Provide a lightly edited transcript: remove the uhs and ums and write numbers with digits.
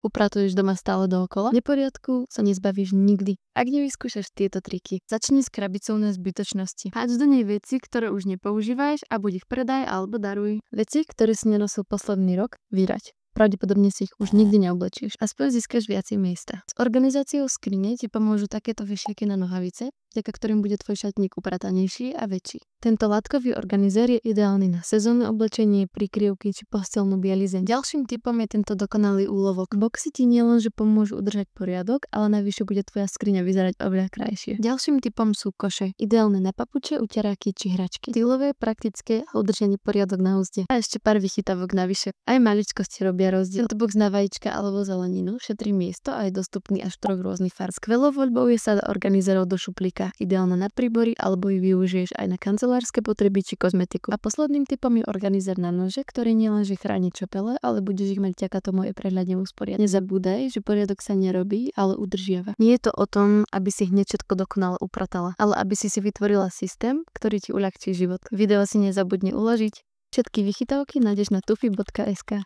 upratuješ doma stále dookola, neporiadku sa nezbavíš nikdy. Ak nevyskúšaš tieto triky, začni s krabicou na zbytočnosti. Háď do nej veci, ktoré už nepoužívaš a buď ich predaj alebo daruj. Veci, ktoré si nenosil posledný rok, vyrať. Pravdepodobne si ich už nikdy neoblečíš. Aspoň získaš viacej miesta. S organizáciou skrine ti pomôžu takéto vešiaky na nohavice, vďaka ktorým bude tvoj šatník upratanejší a väčší. Tento látkový organizér je ideálny na sezónne oblečenie, prikryvky či postelnú bielizeň. Ďalším tipom je tento dokonalý úlovok. Boxy ti nielenže pomôžu udržať poriadok, ale navyše bude tvoja skriňa vyzerať oveľa krajšie. Ďalším tipom sú koše, ideálne na papuče, uteráky či hračky. Stylové, praktické a udržanie poriadok na úzde. A ešte pár vychytávok navyše. Aj maličkosti robia rozdiel. Box na vajíčka alebo zeleninu šetrí miesto a je dostupný až v 3 rôznych farb. Skvelou voľbou je sada organizérov do šuplíka, ideálna na príbory alebo ich využiješ aj na kancelárske potreby či kozmetiku. A posledným tipom je organizér na nože, ktorý nielenže chráni čepele, ale budeš ich mať vďaka tomu aj prehľadne usporiadať. Nezabúdaj, že poriadok sa nerobí, ale udržiava. Nie je to o tom, aby si hneď všetko dokonale upratala, ale aby si vytvorila systém, ktorý ti uľahčí život. Video si nezabudni uložiť. Všetky vychytávky nájdeš na tufi.sk.